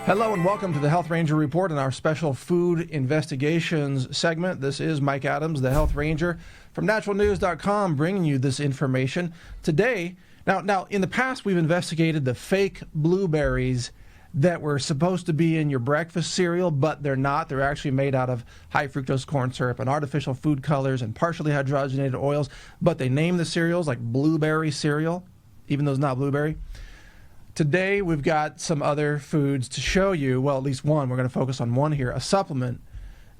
Hello and welcome to the Health Ranger Report and our special food investigations segment. This is Mike Adams, the Health Ranger from naturalnews.com, bringing you this information today. Now, in the past, we've investigated the fake blueberries that were supposed to be in your breakfast cereal, but they're not. They're actually made out of high fructose corn syrup and artificial food colors and partially hydrogenated oils, but they name the cereals like blueberry cereal, even though it's not blueberry. Today, we've got some other foods to show you. Well, at least one. We're going to focus on one here, a supplement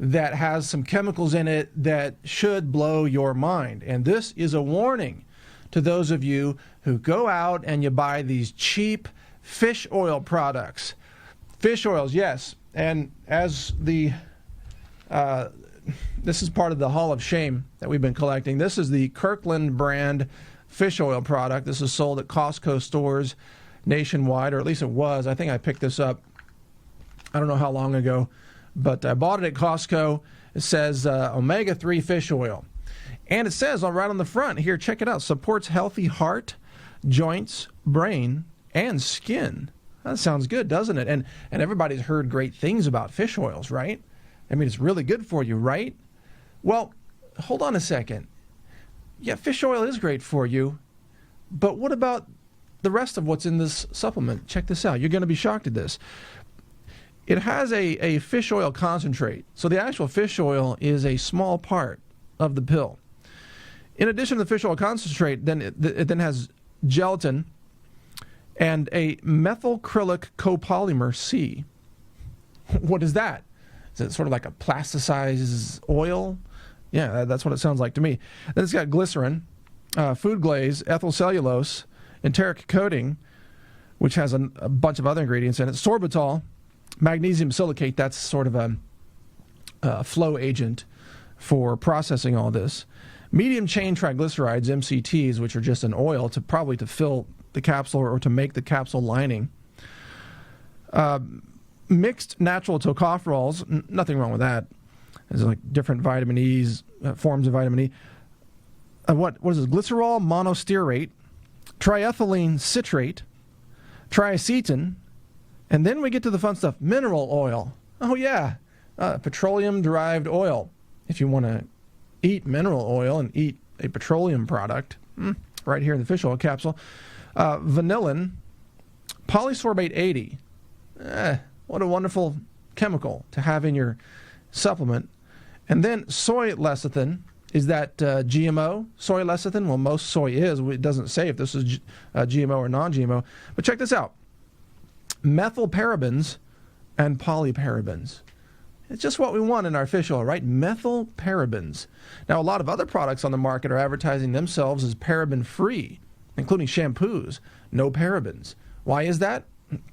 that has some chemicals in it that should blow your mind. And this is a warning to those of you who go out and you buy these cheap fish oil products. Fish oils, yes. And as this is part of the Hall of Shame that we've been collecting. This is the Kirkland brand fish oil product. This is sold at Costco stores nationwide, or at least it was. I think I picked this up, I don't know how long ago, but I bought it at Costco. It says omega-3 fish oil. And it says right on the front here, check it out, supports healthy heart, joints, brain, and skin. That sounds good, doesn't it? And everybody's heard great things about fish oils, right? I mean, it's really good for you, right? Well, hold on a second. Yeah, fish oil is great for you, but what about the rest of what's in this supplement? Check this out. You're going to be shocked at this. It has a fish oil concentrate. So the actual fish oil is a small part of the pill. In addition to the fish oil concentrate, it then has gelatin and a methylcrylic copolymer C. What is that? Is it sort of like a plasticized oil? Yeah, that's what it sounds like to me. Then it's got glycerin, food glaze, ethyl cellulose, enteric coating, which has a bunch of other ingredients in it, sorbitol, magnesium silicate, that's sort of a flow agent for processing all this, medium chain triglycerides, MCTs, which are just an oil to fill the capsule or to make the capsule lining, mixed natural tocopherols, nothing wrong with that. There's like different vitamin E's, forms of vitamin E. What is this? Glycerol monostearate, triethylene citrate, triacetin, and then we get to the fun stuff, mineral oil. Oh yeah, petroleum-derived oil. If you want to eat mineral oil and eat a petroleum product, right here in the fish oil capsule, vanillin, polysorbate 80. What a wonderful chemical to have in your supplement. And then soy lecithin. Is that GMO soy lecithin? Well, most soy is. It doesn't say if this is GMO or non-GMO. But check this out. Methylparabens and polyparabens. It's just what we want in our fish oil, right? Methylparabens. Now, a lot of other products on the market are advertising themselves as paraben-free, including shampoos. No parabens. Why is that?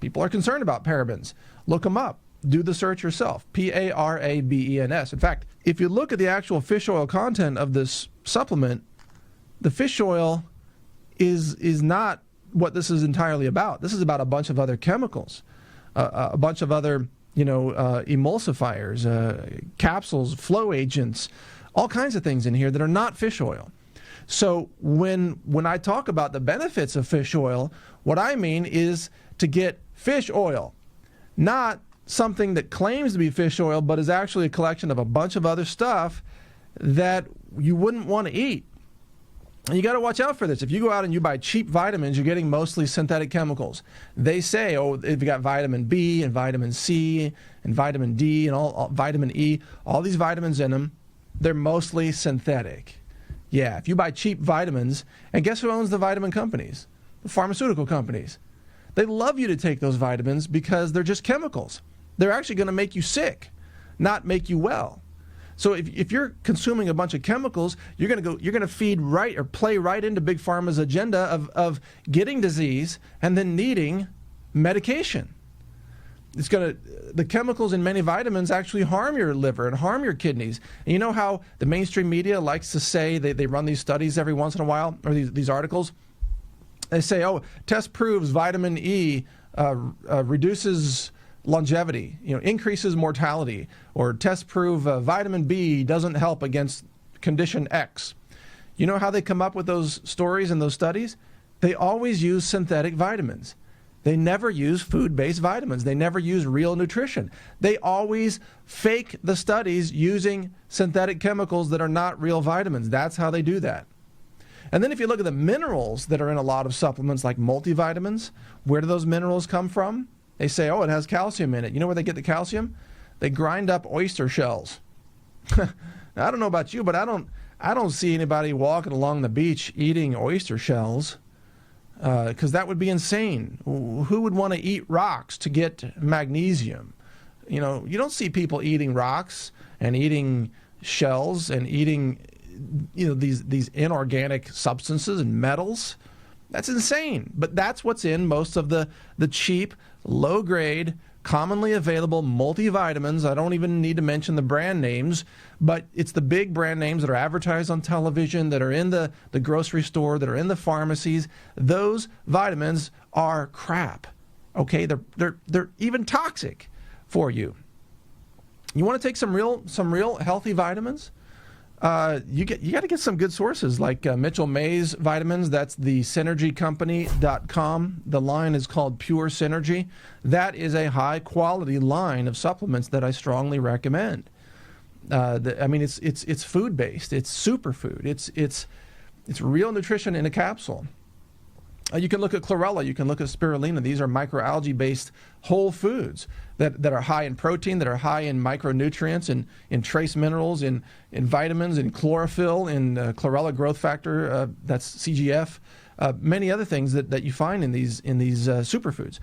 People are concerned about parabens. Look them up. Do the search yourself. Parabens. In fact, if you look at the actual fish oil content of this supplement, the fish oil is not what this is entirely about. This is about a bunch of other chemicals, a bunch of other emulsifiers, capsules, flow agents, all kinds of things in here that are not fish oil. So when I talk about the benefits of fish oil, what I mean is to get fish oil, not something that claims to be fish oil but is actually a collection of a bunch of other stuff that you wouldn't want to eat. And you got to watch out for this. If you go out and you buy cheap vitamins, you're getting mostly synthetic chemicals. They say, they've got vitamin B and vitamin C and vitamin D and all vitamin E, all these vitamins in them, they're mostly synthetic. Yeah, if you buy cheap vitamins, and guess who owns the vitamin companies? The pharmaceutical companies. They love you to take those vitamins because they're just chemicals. They're actually going to make you sick, not make you well. So if you're consuming a bunch of chemicals, you're going to feed right or play right into Big Pharma's agenda of getting disease and then needing medication. The chemicals in many vitamins actually harm your liver and harm your kidneys. And you know how the mainstream media likes to say they run these studies every once in a while, or these articles? They say, test proves vitamin E reduces longevity, increases mortality, or tests prove vitamin B doesn't help against condition X. You know how they come up with those stories and those studies? They always use synthetic vitamins. They never use food-based vitamins. They never use real nutrition. They always fake the studies using synthetic chemicals that are not real vitamins. That's how they do that. And then if you look at the minerals that are in a lot of supplements like multivitamins, where do those minerals come from? They say, oh, it has calcium in it. You know where they get the calcium? They grind up oyster shells. Now, I don't know about you, but I don't see anybody walking along the beach eating oyster shells. Because that would be insane. Who would want to eat rocks to get magnesium? You know, you don't see people eating rocks and eating shells and eating, you know, these inorganic substances and metals. That's insane. But that's what's in most of the cheap, low-grade, commonly available multivitamins. I don't even need to mention the brand names, but it's the big brand names that are advertised on television, that are in the grocery store, that are in the pharmacies. Those vitamins are crap. Okay, they're even toxic for you. You want to take some real healthy vitamins? You got to get some good sources like Mitchell May's vitamins. That's the synergycompany.com. The line is called Pure Synergy. That is a high quality line of supplements that I strongly recommend. I mean, it's food based. It's superfood. It's real nutrition in a capsule. You can look at chlorella. You can look at spirulina. These are microalgae-based whole foods that are high in protein, that are high in micronutrients, in trace minerals, in vitamins, in chlorophyll, in chlorella growth factor, that's CGF, many other things that you find in these superfoods.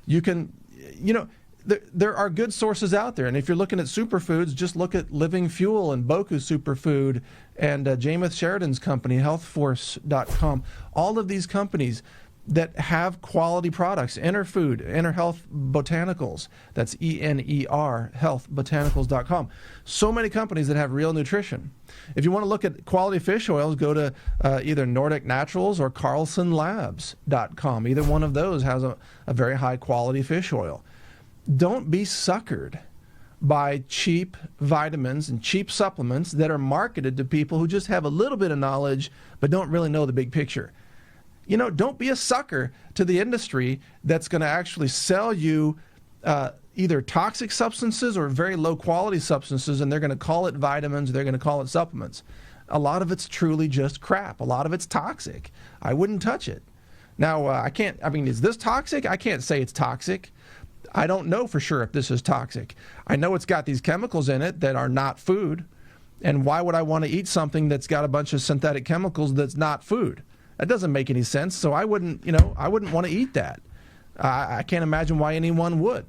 You can, you know, there are good sources out there. And if you're looking at superfoods, just look at Living Fuel and Boku Superfood and Jameis Sheridan's company, healthforce.com. All of these companies that have quality products. Inner Health Botanicals, that's ENER, healthbotanicals.com. So many companies that have real nutrition. If you want to look at quality fish oils, go to either Nordic Naturals or CarlsonLabs.com. Either one of those has a very high quality fish oil. Don't be suckered by cheap vitamins and cheap supplements that are marketed to people who just have a little bit of knowledge but don't really know the big picture. You know, don't be a sucker to the industry that's going to actually sell you either toxic substances or very low quality substances, and they're going to call it vitamins, they're going to call it supplements. A lot of it's truly just crap. A lot of it's toxic. I wouldn't touch it. Now, is this toxic? I can't say it's toxic. I don't know for sure if this is toxic. I know it's got these chemicals in it that are not food. And why would I want to eat something that's got a bunch of synthetic chemicals that's not food? That doesn't make any sense. So I wouldn't want to eat that. I can't imagine why anyone would.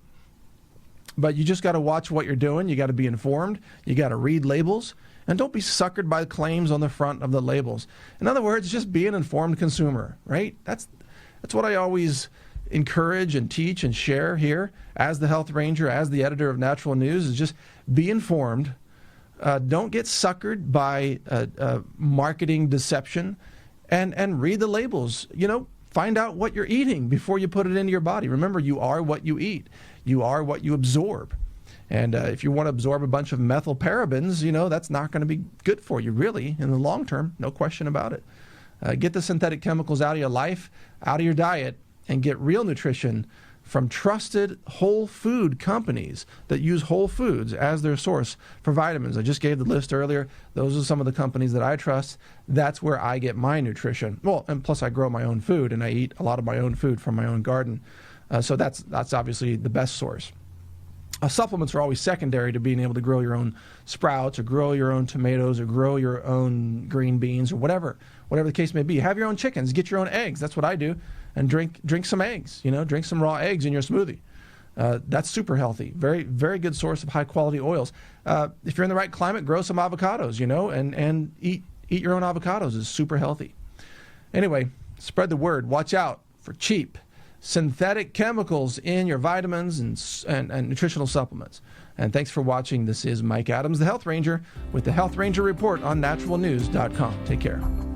But you just got to watch what you're doing. You got to be informed. You got to read labels. And don't be suckered by the claims on the front of the labels. In other words, just be an informed consumer, right? That's what I always encourage and teach and share here as the Health Ranger, as the editor of Natural News, is just be informed. Don't get suckered by marketing deception, and read the labels. You know, find out what you're eating before you put it into your body. Remember, you are what you eat. You are what you absorb. And if you want to absorb a bunch of methylparabens, you know, that's not going to be good for you, really, in the long term. No question about it. Get the synthetic chemicals out of your life, out of your diet, and get real nutrition from trusted whole food companies that use whole foods as their source for vitamins. I just gave the list earlier. Those are some of the companies that I trust. That's where I get my nutrition. Well, and plus I grow my own food, and I eat a lot of my own food from my own garden. So that's obviously the best source. Supplements are always secondary to being able to grow your own sprouts or grow your own tomatoes or grow your own green beans or whatever the case may be. Have your own chickens, get your own eggs. That's what I do. And drink some eggs, drink some raw eggs in your smoothie. That's super healthy. Very, very good source of high quality oils. If you're in the right climate, grow some avocados, and eat your own avocados is super healthy. Anyway, spread the word. Watch out for cheap synthetic chemicals in your vitamins and nutritional supplements. And thanks for watching. This is Mike Adams, the Health Ranger, with the Health Ranger Report on naturalnews.com. Take care.